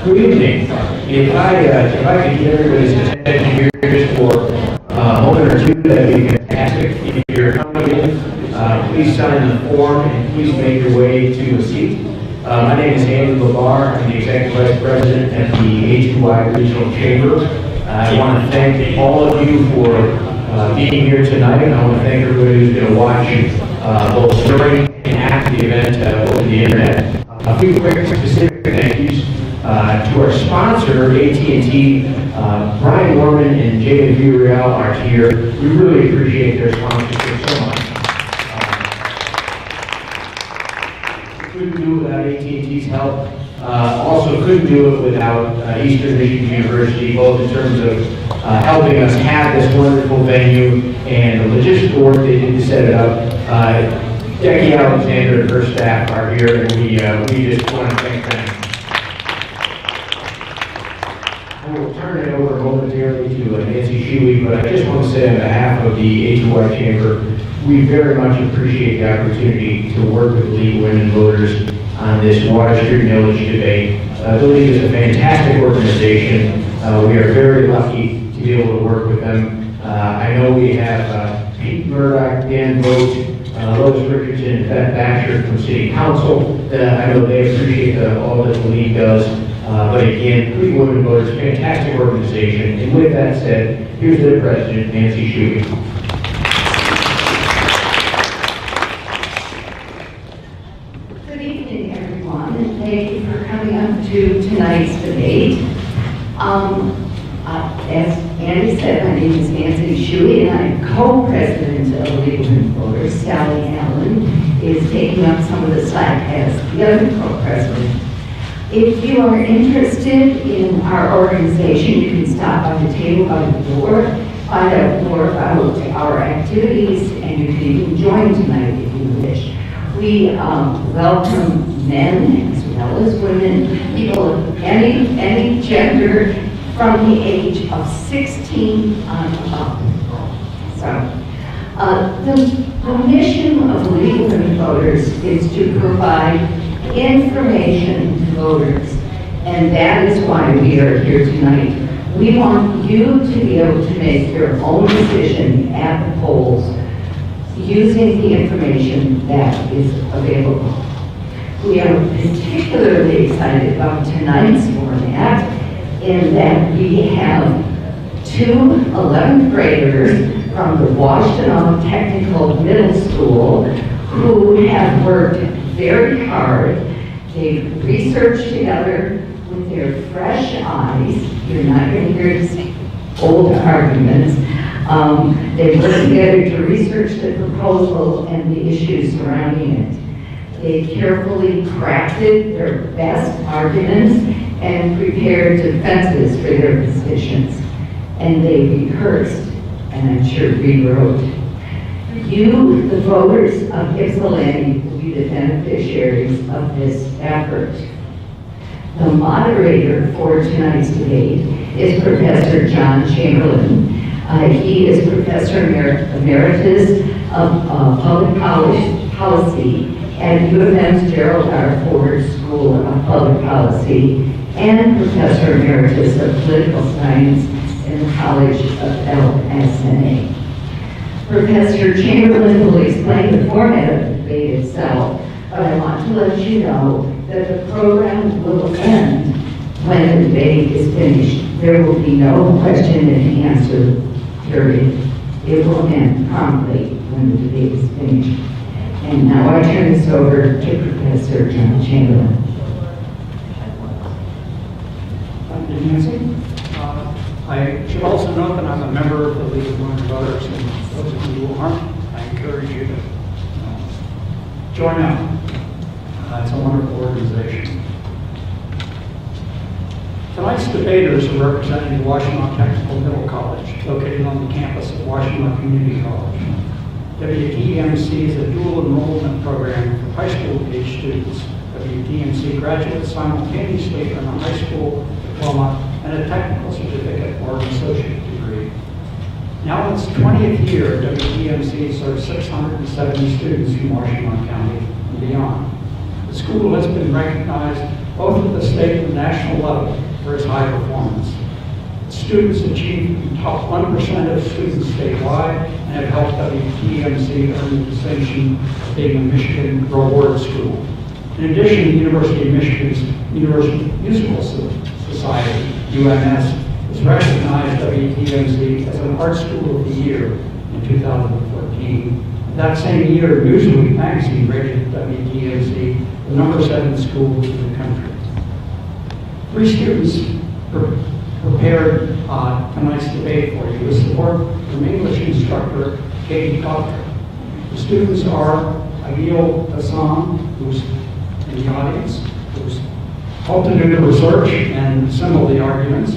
Good evening. If I could get everybody's attention here just for a moment or two, that'd be fantastic. If you're coming in, please sign the form and please make your way to a seat. My name is Andy LaBar. I'm the Executive Vice President at the A2Y Regional Chamber. I want to thank all of you for being here tonight, and I want to thank everybody who's going to watch both during and after the event over the internet. A few quick specific thank yous to our sponsor, AT&T. Brian Norman and Rayle are here. We really appreciate their sponsorship so much. We couldn't do it without AT&T's help. Also couldn't do it without Eastern Michigan University, both in terms of helping us have this wonderful venue and the logistical work they did to set it up. Becky Alexander and her staff are here, and we just want to thank them. I will turn it over momentarily to Nancy Shuey, but I just want to say on behalf of the A2Y Chamber, we very much appreciate the opportunity to work with the League of Women Voters on this Water Street Millage debate. The League is a fantastic organization. We are very lucky to be able to work with them. I know we have Pete Murdoch, Dan Vogt, Lois Richardson, and Beth Baxter from City Council. I know they appreciate all that the League does. But again, League of Women Voters, fantastic organization. And with that said, here's their president, Nancy Shuey. Good evening, everyone, and thank you for coming up to tonight's debate. As Andy said, my name is Nancy Shuey, and I'm co-president of the League of Women Voters. Sally Allen is taking up some of the slack as the other co-president. If you are interested in our organization, you can stop by the table by the door, find out more about our activities, and you can even join tonight if you wish. We welcome men as well as women, people of any gender, from the age of 16 on up. So, the mission of the League of Women Voters is to provide information to voters, and that is why we are here tonight. We want you to be able to make your own decision at the polls using the information that is available. We are particularly excited about tonight's format in that we have two 11th graders from the Washtenaw Technical Middle School who have worked very hard. They've researched together with their fresh eyes. You're not going to hear these old arguments. They've worked together to research the proposal and the issues surrounding it. They carefully crafted their best arguments and prepared defenses for their positions. And they rehearsed, and I'm sure rewrote. You, the voters of Ypsilanti, will be the beneficiaries of this effort. The moderator for tonight's debate is Professor John Chamberlain. He is Professor Emeritus of Public Policy at U of M's Gerald R. Ford School of Public Policy and Professor Emeritus of Political Science in the College of LSNA. Professor Chamberlain will explain the format of the debate itself, but I want to let you know that the program will end when the debate is finished. There will be no question and answer period. It will end promptly when the debate is finished. And now I turn this over to Professor John Chamberlain. Thank you, Nancy. I should also note that I'm a member of the League of Women Voters, and those of you who aren't, I encourage you to join up. It's a wonderful organization. Tonight's debaters are representing the Washtenaw Technical Middle College, located on the campus of Washtenaw Community College. WTMC is a dual enrollment program for high school age students. WTMC graduates simultaneously from a high school diploma and a technical certificate or an associate degree. Now in its 20th year, WTMC serves 670 students in Washtenaw County and beyond. The school has been recognized both at the state and national level, for its high performance. Students achieved the top 1% of students statewide and have helped WTMC earn the distinction of being a Michigan reward school. In addition, the University of Michigan's University Musical Society, UMS, has recognized WTMC as an Art School of the Year in 2014. That same year, Newsweek magazine rated WTMC the number 7 school in the country. 3 students prepared tonight's debate for you with support from English instructor Katie Cotter. The students are Aguil Hassan, who's in the audience, who's helped to do the research and assemble the arguments.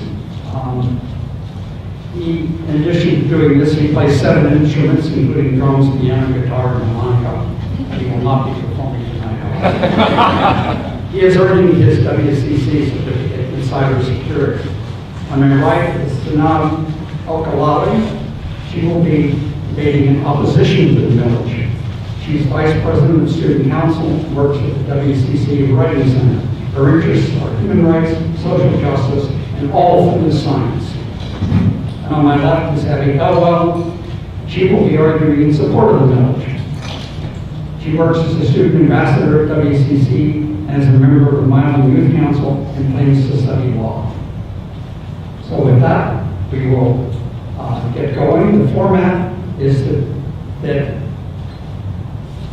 In addition to doing this, he plays 7 instruments, including drums, piano, guitar, and harmonica. He will not be performing tonight. He is earning his WCC certificate in cybersecurity. On my right is Sanam Al-Kalawi. She will be debating in opposition to the millage. She's Vice President of Student Council and works at the WCC Writing Center. Her interests are human rights, social justice, and all things science. And on my left is Abby Elwell. She will be arguing in support of the millage. She works as a student ambassador at WCC and as a member of the Milan Youth Council and plans to study law. So with that, we will get going. The format is that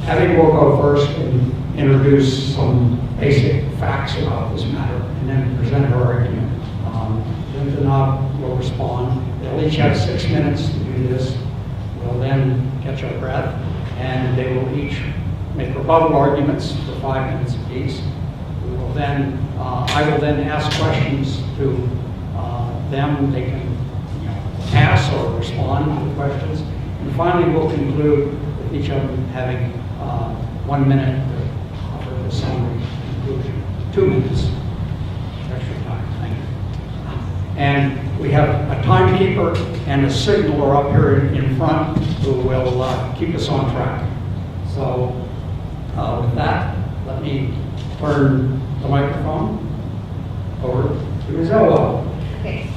Abby will go first and introduce some basic facts about this matter and then present her argument. Then Danab will respond. They'll each have 6 minutes to do this. We'll then catch our breath, and they will each make rebuttal arguments for 5 minutes apiece. We will then, I will then ask questions to them. They can ask or respond to the questions. And finally, we'll conclude with each of them having 1 minute to offer the summary conclusion. 2 minutes. Extra time. Thank you. And we have a timekeeper and a signaler up here in front who will keep us on track. So with that, let me turn the microphone over to Ms. Elwell. Okay.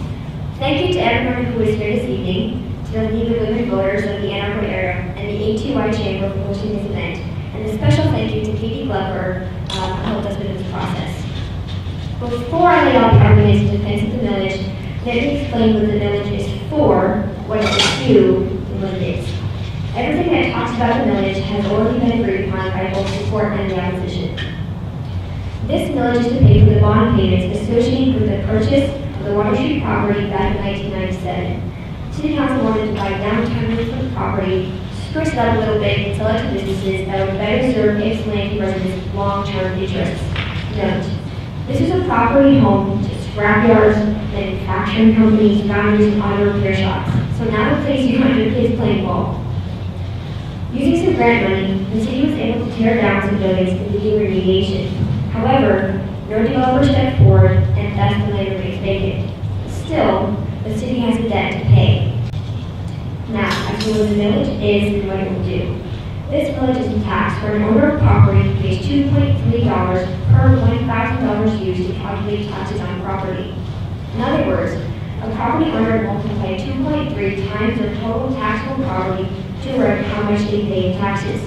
Thank you to everyone who is here this evening, to the League of Women Voters of the Ann Arbor area and the ATY Chamber for hosting this event, and a special thank you to Katie Glover who helped us with this process. Before I lay out the arguments in defense of the millage, let me explain what the millage is for, what it is to, and what it is. Everything that talks about the millage has already been agreed upon by both support and the opposition. This millage is to pay for the bond payments associated with the purchase of the Water Street property back in 1997. City Council wanted to buy downtown for the property, spruce it up a little bit, and sell it to businesses that would better serve Ypsilanti residents' long-term interests. Note, this is a property home to scrapyards, manufacturing companies, foundries, and auto repair shops. So not a place you want your kids playing ball. Using some grant money, the city was able to tear down some buildings and begin remediation. However, no developer stepped forward, and thus the land remains vacant. Still, the city has a debt to pay. Now, as to what the millage is and what it will do. This millage is a tax where an owner of property pays $2.3 per $1,000 used to calculate taxes on property. In other words, a property owner will multiply 2.3 times their total taxable property to earn how much they pay in taxes.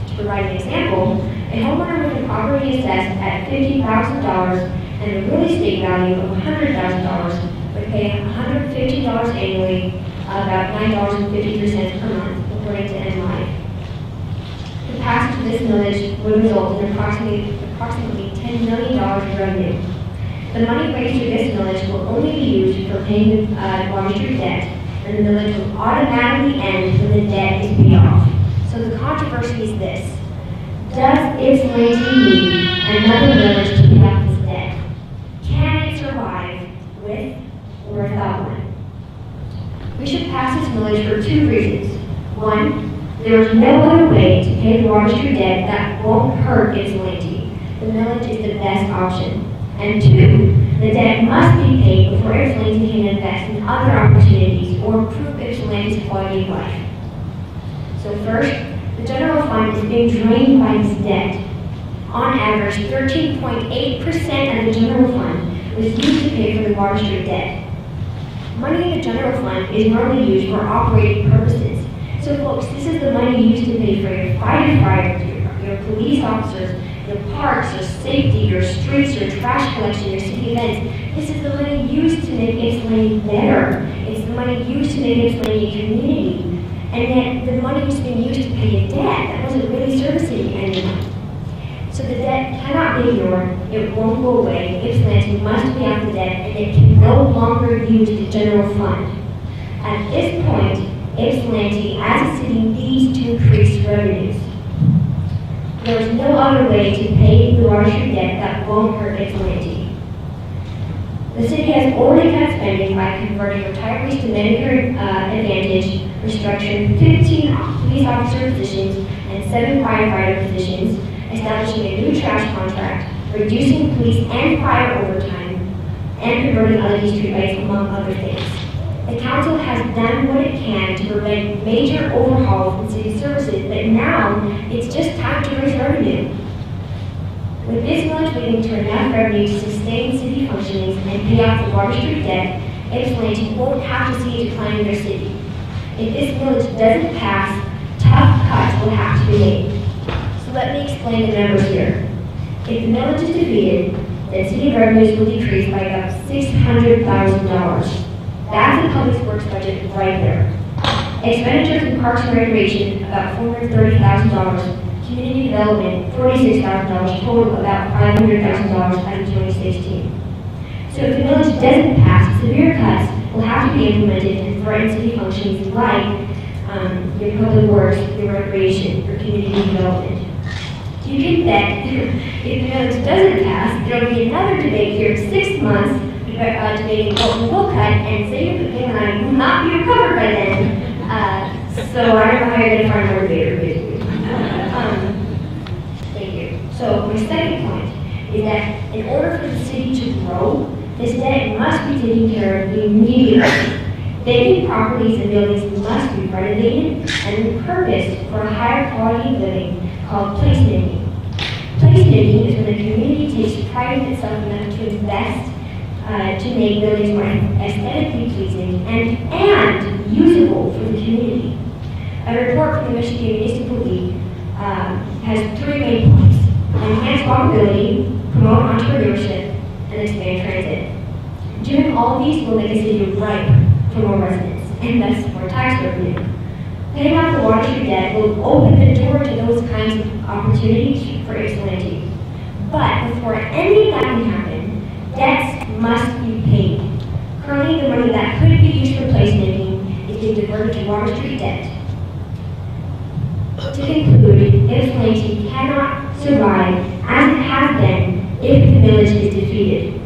To provide an example, a homeowner with a property assessed at $50,000 and a real estate value of $100,000 would pay $150 annually, about $9.53 per month, according to NLive. The passage of this millage would result in approximately $10 million in revenue. The money raised through this millage will only be used for paying the Water Street debt, and the millage will automatically end when the debt is paid off. So the controversy is this: does Ypsilanti need another millage to pay off this debt? Can it survive with or without one? We should pass this millage for 2 reasons. 1, there is no other way to pay the Water Street debt that won't hurt Ypsilanti. The millage is the best option. And 2, the debt must be paid before Ypsilanti can invest in other opportunities or improve Ypsilanti's quality of life. So first, the general fund is being drained by this debt. On average, 13.8% of the general fund was used to pay for the Water Street debt. Money in the general fund is normally used for operating purposes. So folks, this is the money used to pay for your firefighters, your police officers, your parks, your safety, your streets, your trash collection, your city events. This is the money used to make Ypsilanti better. It's the money used to make Ypsilanti a community. And yet the money was being used to pay a debt that wasn't really servicing anyone. So the debt cannot be ignored, it won't go away. Ypsilanti must pay off the debt, and it can no longer use the general fund. At this point, Ypsilanti as a city needs to increase revenues. There is no other way to pay the Water Street debt that won't hurt Ypsilanti. The city has already cut spending by converting retirees to Medicare Advantage, restructuring 15 police officer positions and 7 firefighter positions, establishing a new trash contract, reducing police and fire overtime, and converting LED streetlights, among other things. The council has done what it can to prevent major overhauls in city services, but now it's just time to raise revenue. With this millage leading to enough revenue to sustain city functionings and pay off the Water Street debt, Ypsilanti won't have to see a decline in their city. If this millage doesn't pass, tough cuts will have to be made. So let me explain the numbers here. If the millage is defeated, then city revenues will decrease by about $600,000. That's the public works budget right there. Expenditures in parks and recreation, about $430,000. Community development, $46,000, total about $500,000 out of 2016. So if the millage doesn't pass, severe cuts will have to be implemented and threaten city functions like your public works, your recreation, your community development. You can bet if the millage doesn't pass, there will be another debate here in 6 months debating what we will cut, and say your I will not be recovered by then. So I don't know how you're going to find more debater, basically. Thank you. So my second point is that in order for the city to grow, this debt must be taken care of immediately. Vacant properties and buildings must be renovated and repurposed for a higher quality of living called placemaking. Placemaking is when the community takes pride in itself enough to invest to make buildings more aesthetically pleasing and usable for the community. A report from the Michigan Municipal League has 3 main points: enhance walkability, promote entrepreneurship, and expand transit. Doing all these will make a city ripe for more residents, and thus more tax revenue. Paying off the Water Street debt will open the door to those kinds of opportunities for Ypsilanti. But before any of that can happen, debts must be paid. Currently, the money that could be used for placemaking is being diverted to Water Street debt. To conclude, Ypsilanti cannot survive as it has been if the village is defeated.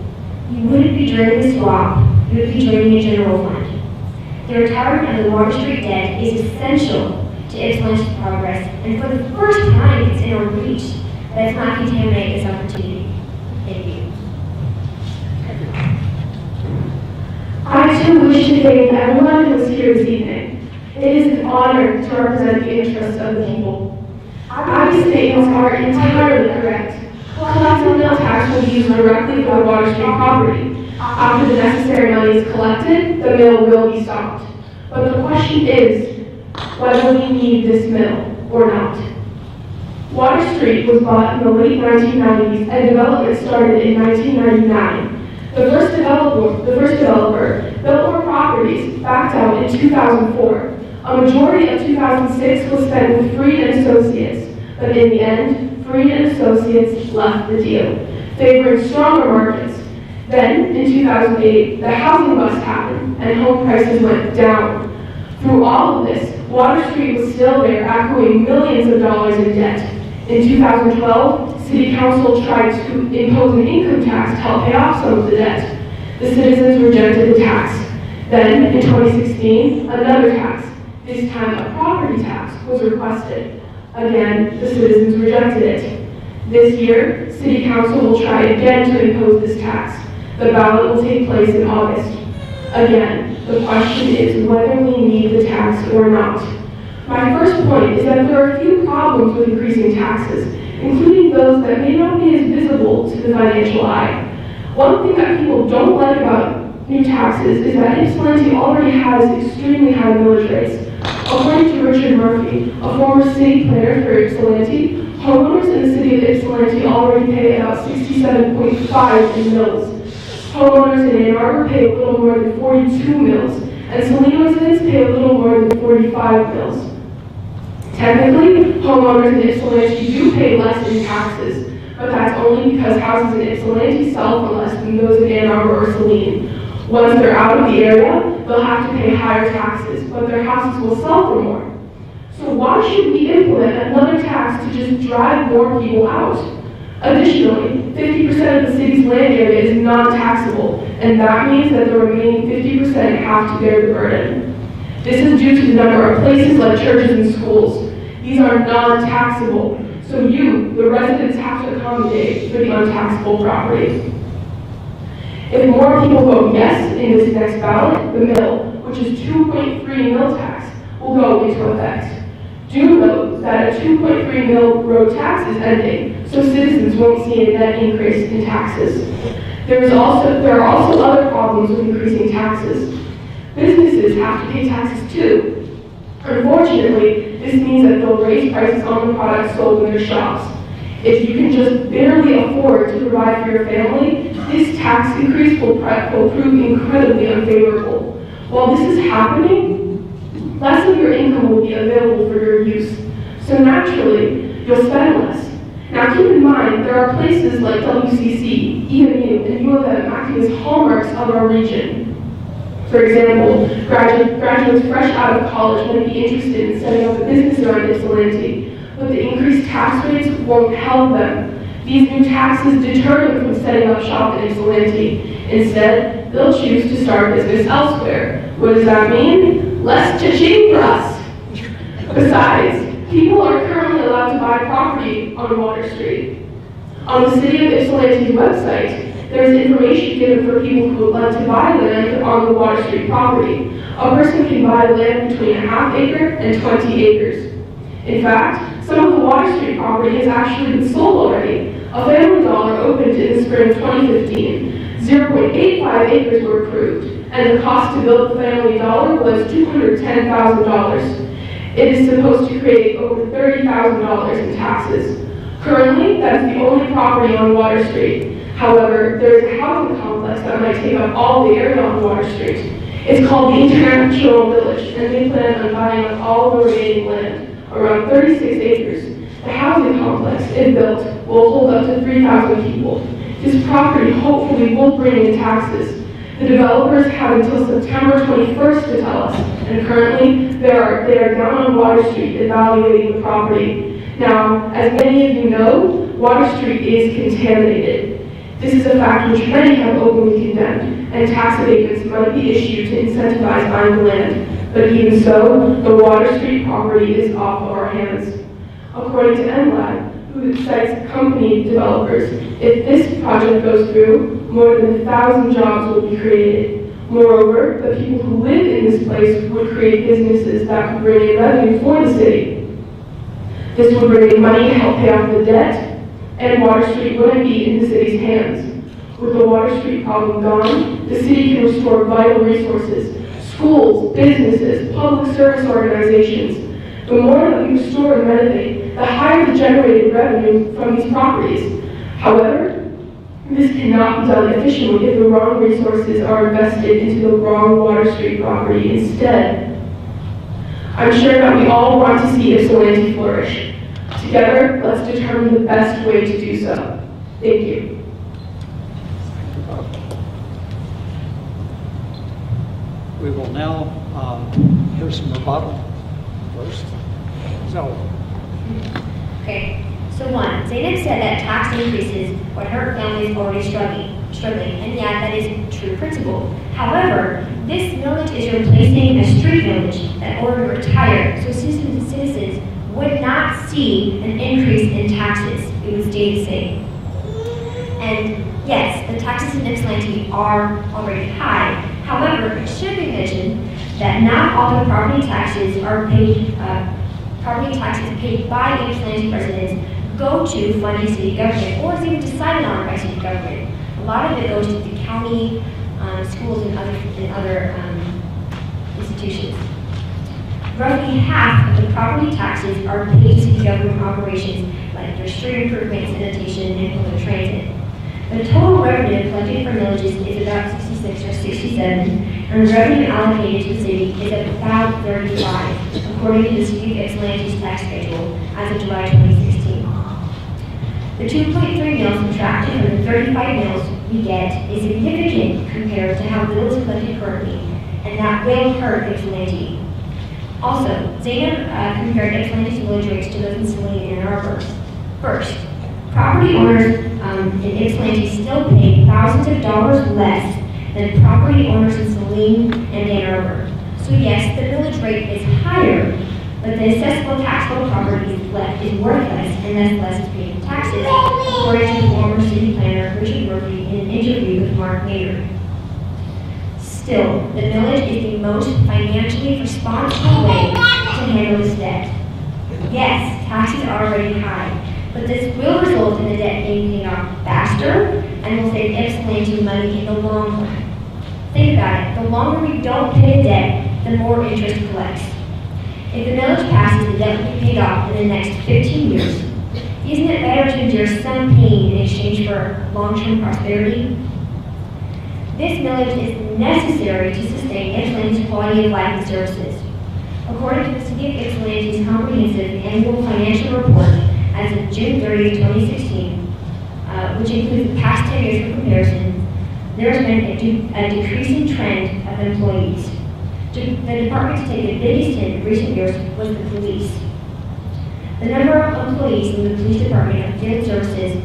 You wouldn't be draining the swamp, you would be draining a general fund. The retirement of the Water Street debt is essential to Ypsilanti's progress, and for the first time it's in our reach. Let's not contaminate this opportunity. Thank you. I too wish to thank everyone who is here this evening. It is an honor to represent the interests of the people. Abby's statements are entirely correct. Collecting mill tax will be used directly for the Water Street property. After the necessary money is collected, the mill will be stopped. But the question is whether we need this mill or not. Water Street was bought in the late 1990s and development started in 1999. The first developer built more properties, backed out in 2004. A majority of 2006 was spent with Freed and Associates, but in the end, Freed and Associates left the deal, favoring stronger markets. Then, in 2008, the housing bust happened and home prices went down. Through all of this, Water Street was still there, accruing millions of dollars in debt. In 2012, City Council tried to impose an income tax to help pay off some of the debt. The citizens rejected the tax. Then, in 2016, another tax, this time a property tax, was requested. Again, the citizens rejected it. This year, City Council will try again to impose this tax. The ballot will take place in August. Again, the question is whether we need the tax or not. My first point is that there are a few problems with increasing taxes. including those that may not be as visible to the financial eye. One thing that people don't like about new taxes is that Ypsilanti already has extremely high millage rates. According to Richard Murphy, a former city planner for Ypsilanti, homeowners in the city of Ypsilanti already pay about 67.5 in mills. Homeowners in Ann Arbor pay a little more than 42 mills, and Saline residents pay a little more than 45 mills. Technically, homeowners in Ypsilanti do pay less in taxes, but that's only because houses in Ypsilanti sell for less than those in Ann Arbor or Saline. Once they're out of the area, they'll have to pay higher taxes, but their houses will sell for more. So why should we implement another tax to just drive more people out? Additionally, 50% of the city's land area is non-taxable, and that means that the remaining 50% have to bear the burden. This is due to the number of places like churches and schools. These are non-taxable, so you, the residents, have to accommodate for the untaxable property. If more people vote yes in this next ballot, the mill, which is 2.3 mill tax, will go into effect. Do note that a 2.3 mill road tax is ending, so citizens won't see a net increase in taxes. There are also other problems with increasing taxes. Businesses have to pay taxes too. Unfortunately, this means that they'll raise prices on the products sold in their shops. If you can just barely afford to provide for your family, this tax increase will prove incredibly unfavorable. While this is happening, less of your income will be available for your use. So naturally, you'll spend less. Now keep in mind, there are places like WCC, EMU, and U of M acting as hallmarks of our region. For example, graduates fresh out of college might be interested in setting up a business around Ypsilanti, but the increased tax rates won't help them. These new taxes deter them from setting up shop in Ypsilanti. Instead, they'll choose to start business elsewhere. What does that mean? Less cha-ching for us. Besides, people are currently allowed to buy property on Water Street. On the City of Ypsilanti's website, there is information given for people who would like to buy land on the Water Street property. A person can buy land between a half acre and 20 acres. In fact, some of the Water Street property has actually been sold already. A Family Dollar opened in the spring of 2015. 0.85 acres were approved, and the cost to build the Family Dollar was $210,000. It is supposed to create over $30,000 in taxes. Currently, that is the only property on Water Street. However, there is a housing complex that might take up all the area on Water Street. It's called the International Village, and they plan on buying up all the remaining land, around 36 acres. The housing complex, if built, will hold up to 3,000 people. This property hopefully will bring in taxes. The developers have until September 21st to tell us, and currently they are down on Water Street evaluating the property. Now, as many of you know, Water Street is contaminated. This is a fact which many have openly condemned, and tax abatements might be issued to incentivize buying the land. But even so, the Water Street property is off of our hands. According to NLAB, who cites company developers, if this project goes through, more than 1,000 jobs will be created. Moreover, the people who live in this place would create businesses that could bring in revenue for the city. This would bring in money to help pay off the debt, and Water Street wouldn't be in the city's hands. With the Water Street problem gone, the city can restore vital resources, schools, businesses, public service organizations. The more that we restore and renovate, the higher the generated revenue from these properties. However, this cannot be done efficiently if the wrong resources are invested into the wrong Water Street property instead. I'm sure that we all want to see Ypsilanti flourish. Together, let's determine the best way to do so. Thank you. We will now hear some rebuttal first. So, Okay, so one, Zainab said that tax increases would hurt families already struggling, and yeah, that is true principle. However, this millage is replacing a street millage that already retired, so citizens would not see an increase in taxes. It would stay the same. And yes, the taxes in Ypsilanti are already high. However, it should be mentioned that not all the property taxes are paid. Property taxes paid by Ypsilanti residents go to funding city government, or is even decided on by city government. A lot of it goes to the county, schools, and other institutions. Roughly half of the property taxes are paid to city government operations, like their street improvement, sanitation, and public transit. The total revenue collected from villages is about 66 or 67, and the revenue allocated to the city is about 35, according to the City of Ypsilanti's tax schedule as of July 2016. The 2.3 mils subtracted from the 35 mils we get is significant compared to how little is collected currently, and that will hurt Ypsilanti. Also, Zainab compared Ypsilanti's village rates to those in Saline and Ann Arbor. First, property owners in Ypsilanti still pay thousands of dollars less than property owners in Saline and Ann Arbor. So yes, the village rate is higher, but the assessable taxable property is worth less, and thus less is paid in taxes, according to the former city planner Richard Murphy in an interview with Mark Mayer. Still, the village is the most financially responsible way to handle this debt. Yes, taxes are already high, but this will result in the debt being paid off faster and will save Ypsilanti money in the long run. Think about it. The longer we don't pay a debt, the more interest collects. If the millage passes, the debt will be paid off in the next 15 years. Isn't it better to endure some pain in exchange for long-term prosperity? This millage is necessary to sustain Ypsilanti's quality of life and services. According to the City of Ypsilanti's comprehensive annual financial report as of June 30, 2016, which includes the past 10 years for comparison, there has been a decreasing trend of employees. The department to take the biggest hit in recent years was the police. The number of employees in the police department of field services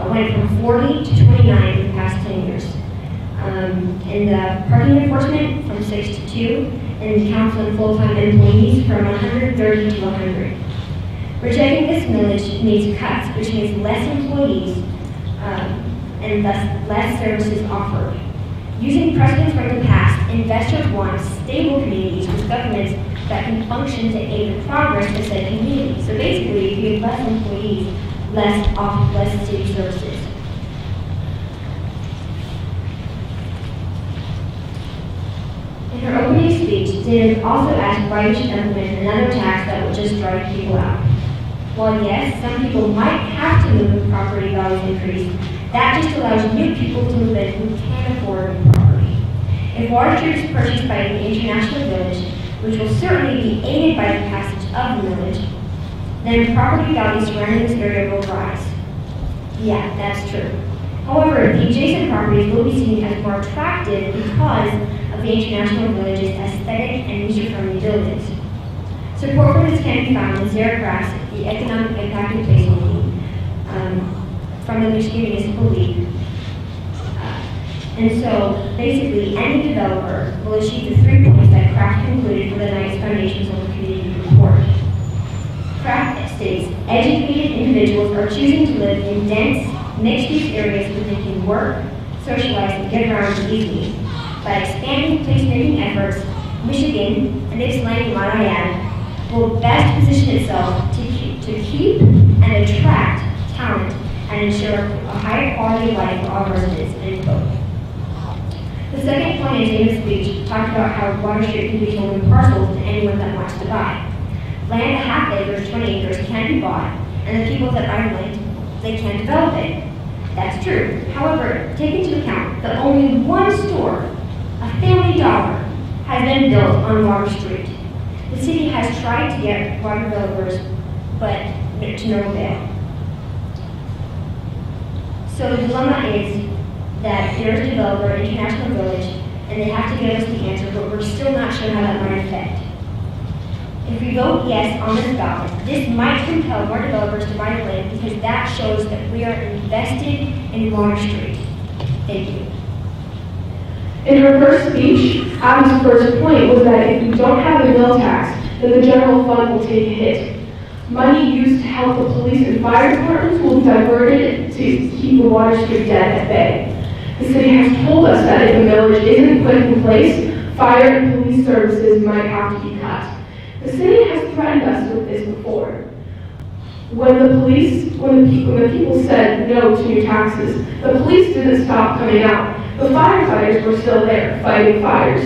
went from 40 to 29 in the past 10 years. In the parking enforcement, from 6 to 2, and the council and full-time employees from 130 to 100. Rejecting this millage means cuts, which means less employees and thus less services offered. Using precedents from the past, investors want stable communities with governments that can function to aid the progress of said community. So basically, if you have less employees, less city services. In her opening speech, Zainab also asked why we should implement another tax that would just drive people out. While yes, some people might have to move if property values increase, that just allows new people to move in who can't afford new property. If Water Street is purchased by the International Village, which will certainly be aided by the passage of the village, then property values surrounding this area will rise. Yeah, that's true. However, the adjacent properties will be seen as more attractive because of the International Village's aesthetic and user-friendly buildings. Support for this can be found in Sarah Grass, the Economic Impact and Placemaking, from the Michigan Municipal League. And so, basically, any developer will achieve the 3 points that Kraft concluded for the Knight's Foundation's own community report. Kraft states, educated individuals are choosing to live in dense, mixed-use areas where they can work, socialize, and get around easily. By expanding placemaking efforts, Michigan, and Ypsilanti, might I add, will best position itself to keep and attract talent and ensure a higher quality of life for all residents, end quote. The second point in David's speech talked about how Water Street can be sold in parcels to anyone that wants to buy. Land a half acre, 20 acres can be bought, and the people that buy land, they can develop it. That's true. However, take into account that only one store, a Family Dollar, has been built on Water Street. The city has tried to get water developers, but to no avail. So the dilemma is that there's a developer, International Village, and they have to give us the answer, but we're still not sure how that might affect. If we vote yes on this ballot, this might compel more developers to buy the land because that shows that we are invested in Water Street. Thank you. In her first speech, Abby's first point was that if we don't have a mill tax, then the general fund will take a hit. Money used to help the police and fire departments will be diverted to keep the Water Street debt at bay. The city has told us that if the millage isn't put in place, fire and police services might have to be cut. The city has threatened us with this before. When the people said no to new taxes, the police didn't stop coming out. The firefighters were still there, fighting fires.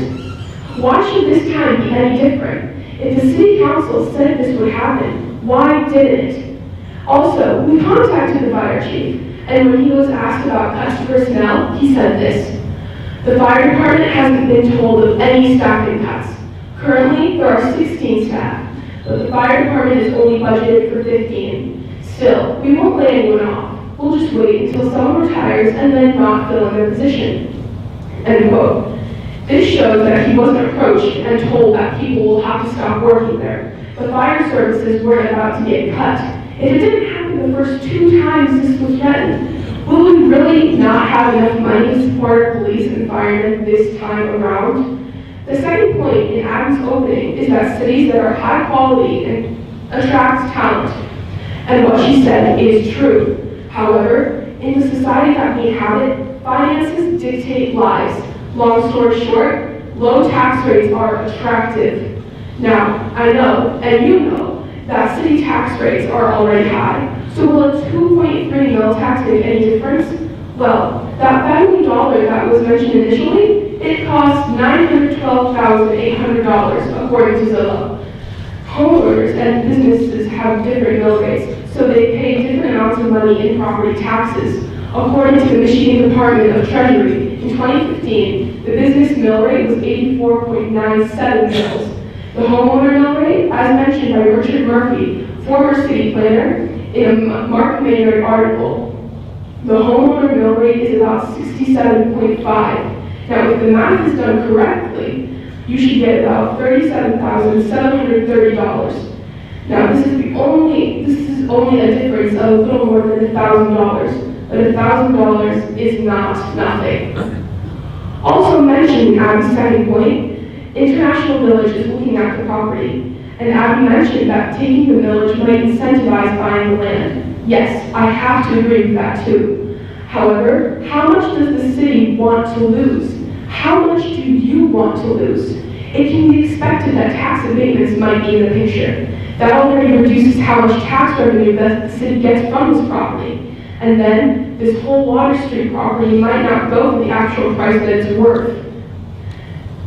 Why should this time be any different? If the city council said this would happen, why didn't it? Also, we contacted the fire chief, and when he was asked about cuts to personnel, he said this: the fire department hasn't been told of any staffing cuts. Currently, there are 16 staff, but the fire department is only budgeted for 15. Still, we won't lay anyone off. We'll just wait until someone retires and then not fill in their position. End quote. This shows that he wasn't approached and told that people will have to stop working there. The fire services weren't about to get cut. If it didn't happen the first 2 times this was threatened, will we really not have enough money to support our police and firemen this time around? The second point in Adam's opening is that cities that are high quality and attract talent. And what she said is true. However, in the society that we inhabit, finances dictate lives. Long story short, low tax rates are attractive. Now, I know, and you know, that city tax rates are already high. So will a 2.3 mil tax make any difference? Well, that family dollar that was mentioned initially, it costs $912,800 according to Zillow. Homeowners and businesses have different mill rates, so they pay different amounts of money in property taxes. According to the Michigan Department of Treasury, in 2015, the business mill rate was 84.97 mils. The homeowner mill rate, as mentioned by Richard Murphy, former city planner, in a Mark Maynard article, the homeowner mill rate is about 67.5. Now, if the math is done correctly, you should get about $37,730. Now, this is only a difference of a little more than $1,000, but $1,000 is not nothing. Also mentioned in Abby's second point, International Village is looking at the property, and Abby mentioned that taking the village might incentivize buying the land. Yes, I have to agree with that too. However, how much does the city want to lose? How much do you want to lose? It can be expected that tax abatements might be in the picture. That already reduces how much tax revenue that the city gets from this property. And then, this whole Water Street property might not go for the actual price that it's worth.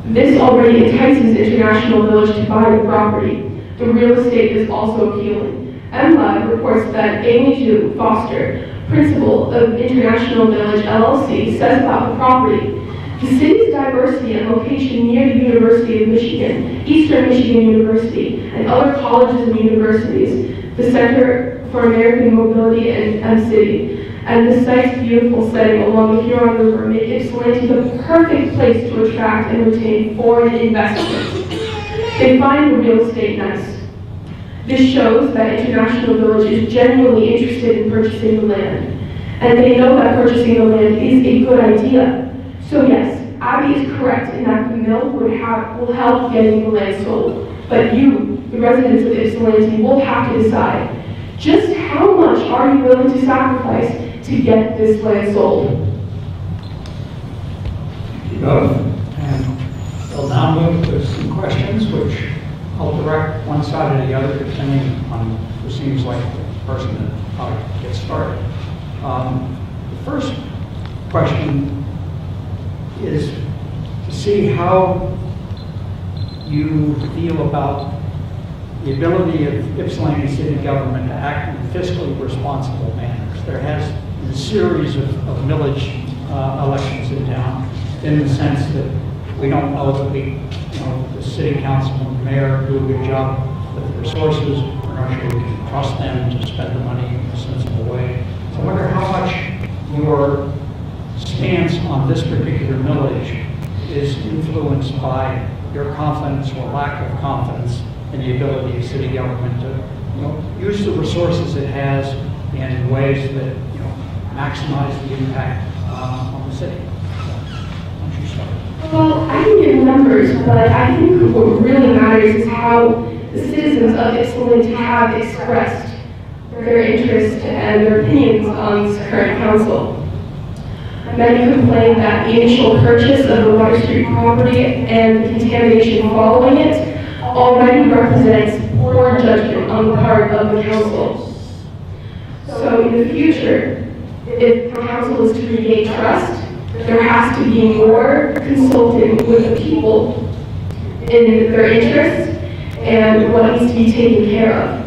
This already entices International Village to buy the property. The real estate is also appealing. MLive reports that Amy Ju Foster, principal of International Village LLC, says about the property: the city's diversity and location near the University of Michigan, Eastern Michigan University, and other colleges and universities, the Center for American Mobility and M-City, and the site's beautiful setting along the Huron River make Ypsilanti the perfect place to attract and retain foreign investment. They find the real estate nice. This shows that International Village is genuinely interested in purchasing the land, and they know that purchasing the land is a good idea. So yes, Abby is correct in that the mill will help getting the land sold, but you, the residents of Ypsilanti, will have to decide just how much are you willing to sacrifice to get this land sold. And we'll now move to some questions, which I'll direct one side or the other, depending on who seems like the person that ought to get started. The first question is to see how you feel about the ability of Ypsilanti city government to act in fiscally responsible manners. There has been a series of millage elections in town, in the sense that we don't know that the city council and the mayor do a good job with the resources. We're not sure we can trust them to spend the money in a sensible way. So I wonder how much your stance on this particular millage is influenced by your confidence or lack of confidence in the ability of city government to use the resources it has in ways that maximize the impact on the city. Why don't you start? Well, I can give numbers, but I think what really matters is how the citizens of Ypsilanti have expressed their interest and their opinions on this current council. Many complain that the initial purchase of the Water Street property and the contamination following it already represents poor judgment on the part of the council. So in the future, if council is to regain trust, there has to be more consulting with the people in their interests and what needs to be taken care of.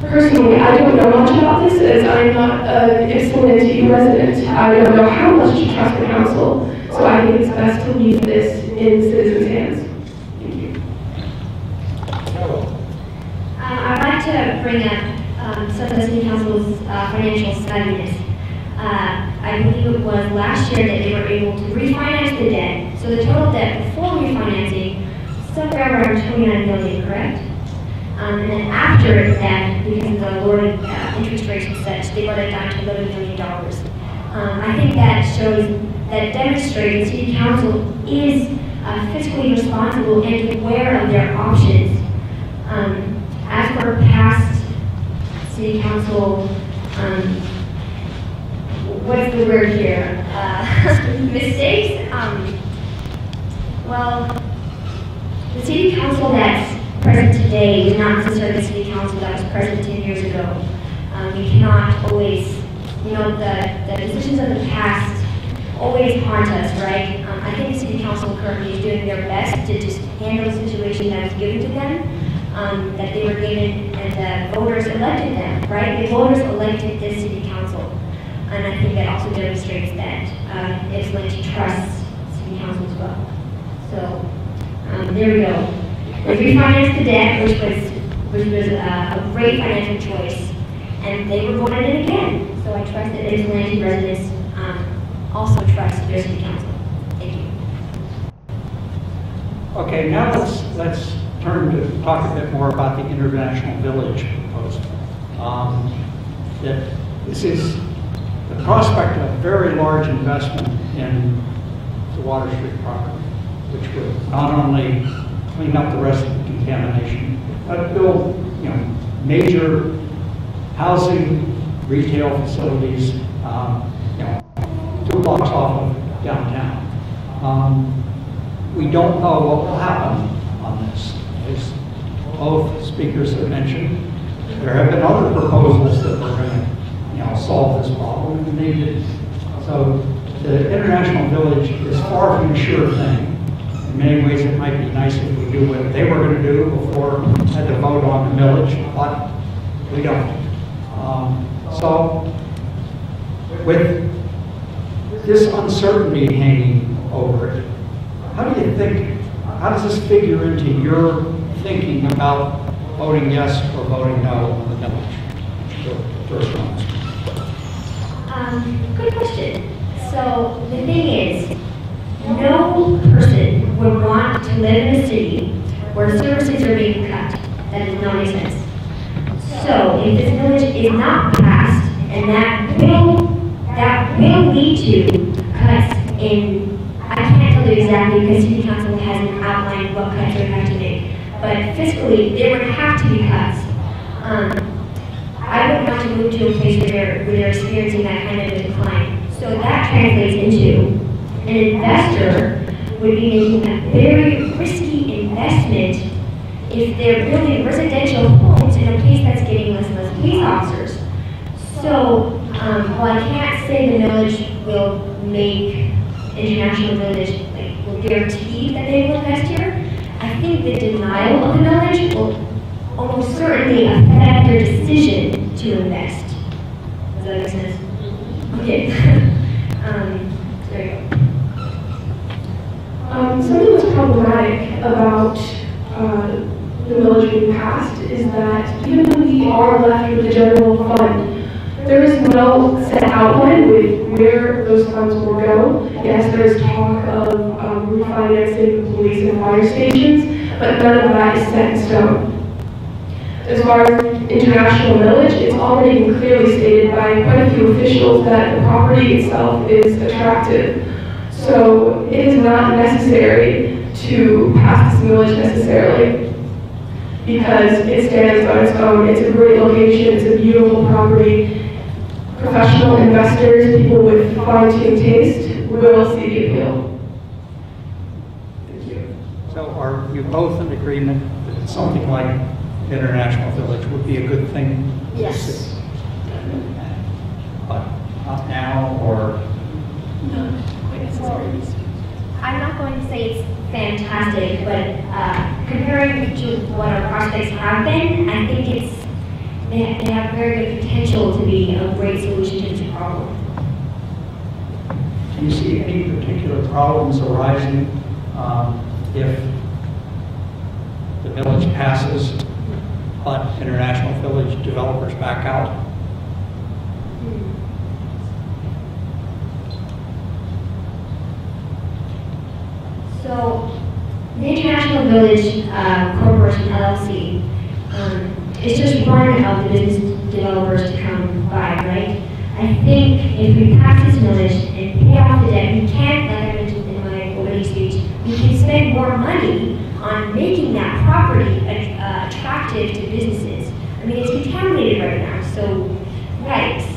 Personally, I don't know much about this as I'm not an Ypsilanti resident. I don't know how much to trust the council, so I think it's best to leave this in citizens' hands. Thank you. I'd like to bring up some of the city council's financial savviness. I believe it was last year that they were able to refinance the debt. So the total debt before refinancing, somewhere around 29 million, correct? And then after that, because of the lower interest rates and such, they brought it down to $11 million. I think that shows, that demonstrates the city council is fiscally responsible and aware of their options. As for past city council, what's the word here? Mistakes? Well, the city council that's present today is not necessarily the city council that was present 10 years ago. We cannot always, the decisions of the past always haunt us, right? I think the city council currently is doing their best to just handle the situation that was given to them, that they were given, and the voters elected them, right? The voters elected this city council. And I think that also demonstrates that Ypsilanti trusts city council as well. So, there we go. They refinanced the debt, which was a great financial choice, and they were voted in again. So I trust that Ypsilanti residents also trust their city council. Thank you. Okay, now let's turn to talk a bit more about the International Village proposal. That this is the prospect of a very large investment in the Water Street property, which would not only clean up the rest of the contamination, but build, major housing, retail facilities, 2 blocks off of downtown. We don't know what will happen on this. As both speakers have mentioned, there have been other proposals that were going to, solve this problem, and they didn't. So the International Village is far from a sure thing. In many ways, it might be nice if we do what they were going to do before we had to vote on the millage, but we don't. So with this uncertainty hanging over it, how does this figure into your thinking about voting yes or voting no on the millage? First one. Good question. So the thing is, no person would want to live in a city where services are being cut. That does not make sense. So if this village is not passed, and that will lead to cuts in, I can't tell you exactly because city council hasn't outlined what cuts they have to make, but fiscally there would have to be cuts. I wouldn't want to move to a place where they're experiencing that kind of a decline. So that translates into an investor would be making a very risky investment if they're building residential homes in a place that's getting less and less police officers. So, while I can't say the millage will make International Village, will guarantee that they will invest here, I think the denial of the millage will almost certainly affect their decision to invest. Does that make sense? Okay. There you go. Something that's problematic about the millage being passed is that even when we are left with the general fund, there is no set outline with where those funds will go. Yes, there's talk of refinancing the police and fire stations, but none of that is set in stone. As far as International Village, it's already been clearly stated by quite a few officials that the property itself is attractive. So it is not necessary to pass this millage necessarily because it stands on its own. It's a great location, it's a beautiful property. Professional investors, people with fine-tuned taste, will see the appeal. Thank you. So are you both in agreement that something like International Village would be a good thing? Yes. but not now, or I'm not going to say it's fantastic, but comparing to what our prospects have been, I think they have very good potential to be a great solution to this problem. do you see any particular problems arising if the village passes, but International Village developers back out? So, the International Village Corporation LLC is just one of the business developers to come by, right? I think if we pass this millage and pay off the debt, we can't, like I mentioned in my opening speech, we can spend more money on making that property attractive to businesses. I mean, it's contaminated right now, so yikes.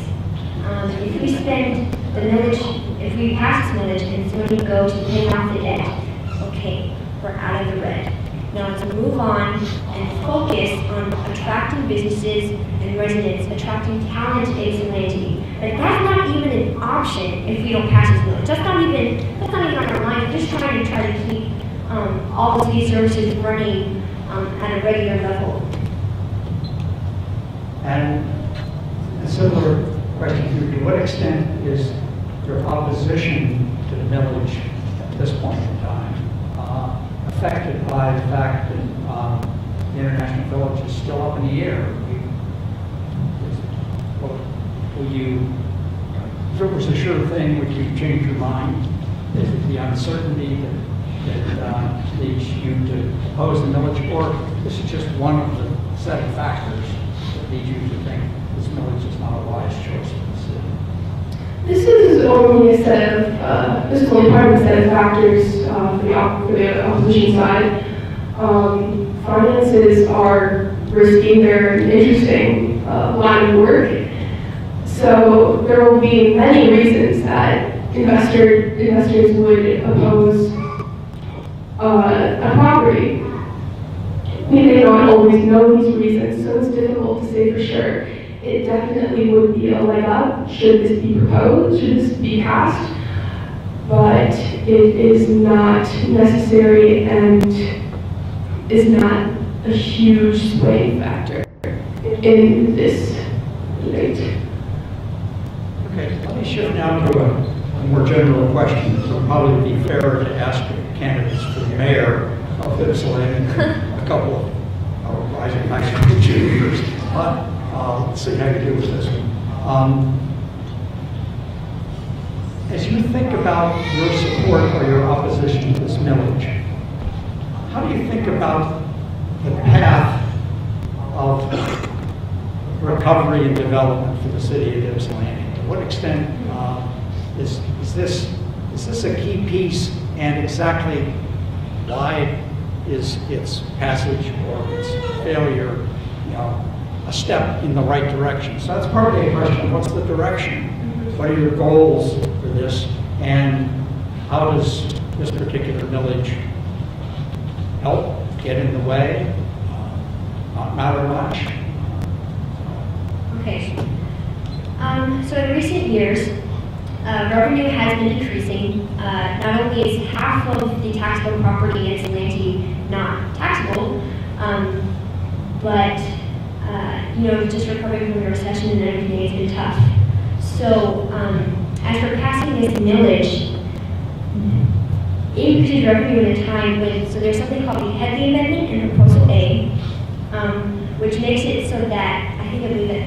If we spend the millage, if we pass this millage and it's going to go to paying off the debt, okay, we're out of the red. Now let's move on and focus on attracting businesses and residents, attracting talent to Ypsilanti. But that's not even an option if we don't pass this millage. That's not even on our mind. We're just trying to keep all the city services running at a regular level. And a similar question to what extent is your opposition to the millage at this point in time affected by the fact that the International Village is still up in the air? Will you, if it was a sure thing, would you change your mind? Is it the uncertainty that leads you to oppose the millage, or this is just one of the set of factors that lead you to think this millage is not a wise choice for the city? This is only a set of, this is only part of a set of factors for the opposition side. Finances are risky, they're an interesting line of work. So there will be many reasons that investors would oppose a property. We may not always know these reasons, so it's difficult to say for sure. It definitely would be a leg up should this be proposed, should this be passed, but it is not necessary and is not a huge swaying factor in this debate. Okay, let me shift now to a more general question. It would probably be fairer to ask candidates for the mayor of Ypsilanti a couple of rising high school juniors. Let's see how you do with this one. As you think about your support or your opposition to this millage, how do you think about the path of recovery and development for the city of Ypsilanti? To what extent is this a key piece, and exactly why is its passage or its failure, a step in the right direction? So that's partly a question. What's the direction? What are your goals for this? And how does this particular millage help, get in the way, not matter much? Okay. So in recent years, revenue has been increasing. Not only is half of the taxable property in Ypsilanti not taxable, but just recovering from the recession and everything has been tough. So as for passing this millage, increases revenue at a time when, so there's something called the Headley Amendment in Proposal A, which makes it so that, I believe that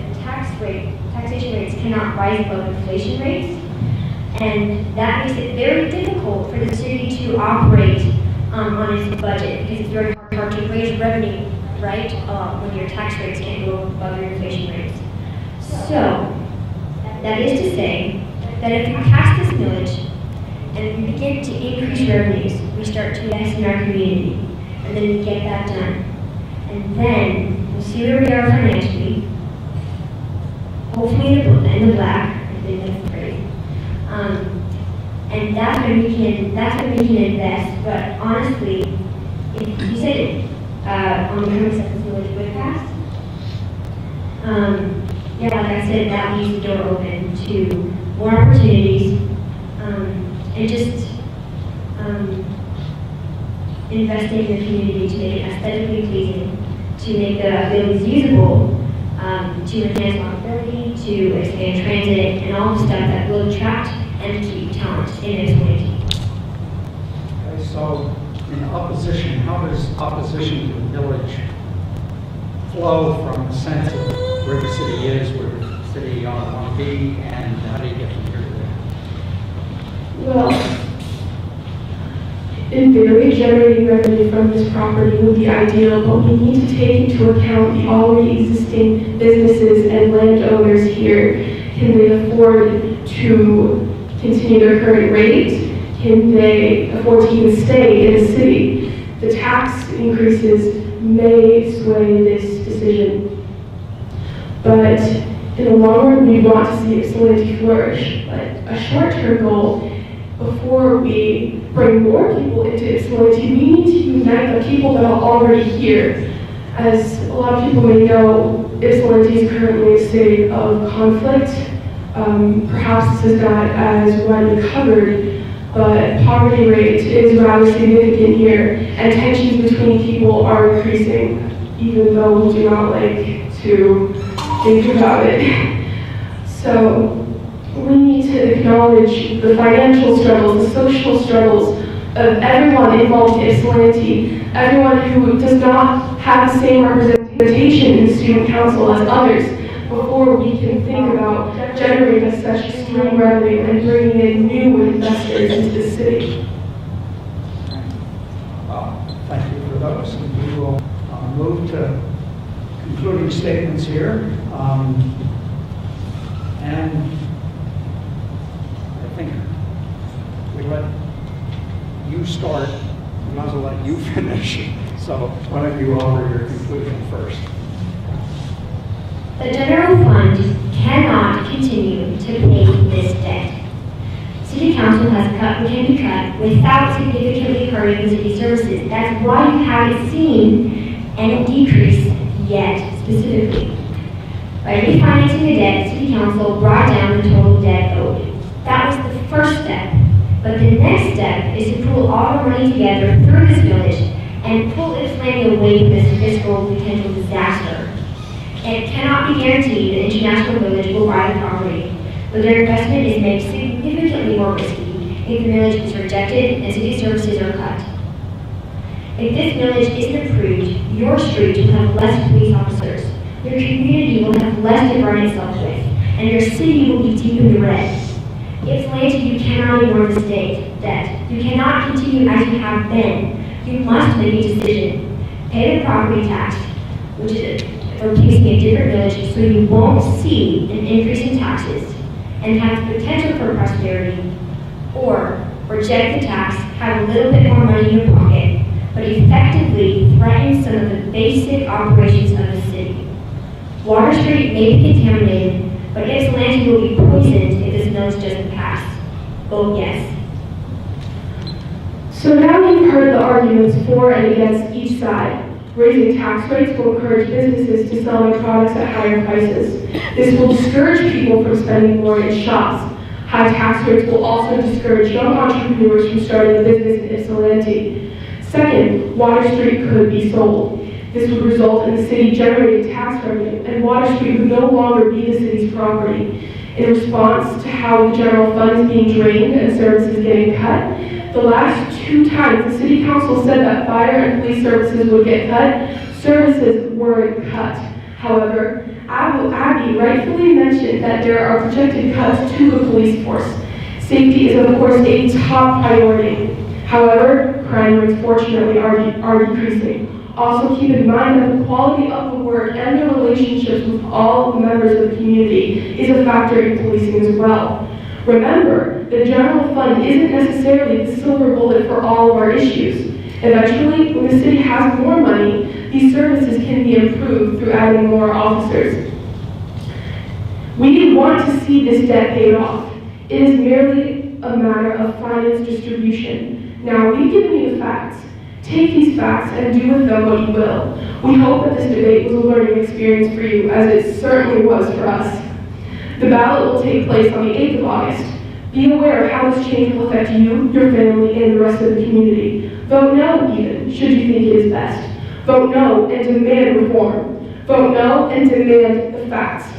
taxation rates cannot rise above inflation rates. And that makes it very difficult for the city to operate on its budget, because it's very hard to raise revenue, right, when your tax rates can't go above your inflation rates. So, that is to say that if we pass this millage and we begin to increase revenues, we start to invest in our community, and then we get that done. And then we'll see where we are financially, hopefully in the black. I think that's great. And that's when we can invest. But honestly, if you said it on the premise that this millage would pass, like I said, that leaves the door open to more opportunities, and just investing in the community to make it aesthetically pleasing, to make the buildings usable, to enhance walkability, to expand transit, and all the stuff that will attract and keep talent in Ypsilanti. Okay, so in opposition, how does opposition to the village flow from the sense of where the city is, where the city want to be, and how do you get from here to there? Well, in theory, generating revenue from this property would be ideal, but we need to take into account the already existing businesses and landowners here. Can they afford to continue their current rate? Can they afford to even stay in the city? The tax increases may sway this decision. But in the long run, we want to see Ypsilanti flourish. But a short-term goal, before we bring more people into Ypsilanti, we need to unite the people that are already here. As a lot of people may know, Ypsilanti is currently a state of conflict. Perhaps this is not as widely covered, but poverty rate is rather significant here, and tensions between people are increasing, even though we do not like to think about it. So we need to acknowledge the financial struggles, the social struggles of everyone involved in Ypsilanti, everyone who does not have the same representation in the student council as others, before we can think about generating such extreme revenue and bringing in new investors into the city. Thank you for those. And we will move to concluding statements here. And I think we let you start, we might as well let you finish. So why don't you offer your conclusion first? The general fund cannot continue to pay this debt. City Council has cut what can be cut without significantly hurting the city services. That's why you haven't seen any decrease yet, specifically. By refinancing the debt, City Council brought down the total debt owed. That was the first step. But the next step is to pull all the money together through this village and pull Ypsilanti away from this fiscal potential disaster. It cannot be guaranteed that International Village will buy the property, but their investment is made significantly more risky if the millage is rejected and city services are cut. If this millage isn't approved, your street will have less police officers, your community will have less to burn itself with, and your city will be deep in the red. Ypsilanti, you cannot ignore the state debt. You cannot continue as you have been. You must make a decision. Pay the property tax, which is replacing a different village, so you won't see an increase in taxes and have the potential for prosperity, or reject the tax, have a little bit more money in your pocket, but effectively threaten some of the basic operations of the city. Water Street may be contaminated, but Ypsilanti will be poisoned if this millage doesn't pass. Vote yes. So now you've heard the arguments for and against each side. Raising tax rates will encourage businesses to sell their products at higher prices. This will discourage people from spending more in shops. High tax rates will also discourage young entrepreneurs from starting a business in Ypsilanti. Second, Water Street could be sold. This would result in the city generating tax revenue, and Water Street would no longer be the city's property. In response to how the general fund is being drained and services getting cut, the last 2 times the city council said that fire and police services would get cut, services weren't cut. However, Abby rightfully mentioned that there are projected cuts to the police force. Safety is of course a top priority. However, crime rates fortunately are decreasing. Also keep in mind that the quality of the work and the relationships with all members of the community is a factor in policing as well. Remember, the general fund isn't necessarily the silver bullet for all of our issues. Eventually, when the city has more money, these services can be improved through adding more officers. We want to see this debt paid off. It is merely a matter of finance distribution. Now, we've given you the facts. Take these facts and do with them what you will. We hope that this debate was a learning experience for you, as it certainly was for us. The ballot will take place on the 8th of August. Be aware of how this change will affect you, your family, and the rest of the community. Vote no, even, should you think it is best. Vote no and demand reform. Vote no and demand the facts.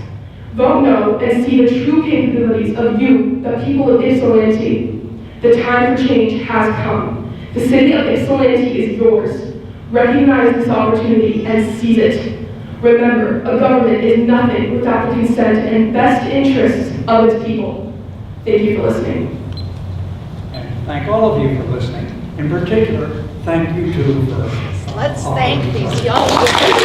Vote no and see the true capabilities of you, the people of Ypsilanti. The time for change has come. The city of Ypsilanti is yours. Recognize this opportunity and seize it. Remember, a government is nothing without the consent and best interests of its people. Thank you for listening. And thank all of you for listening. In particular, thank you to Let's thank these young people.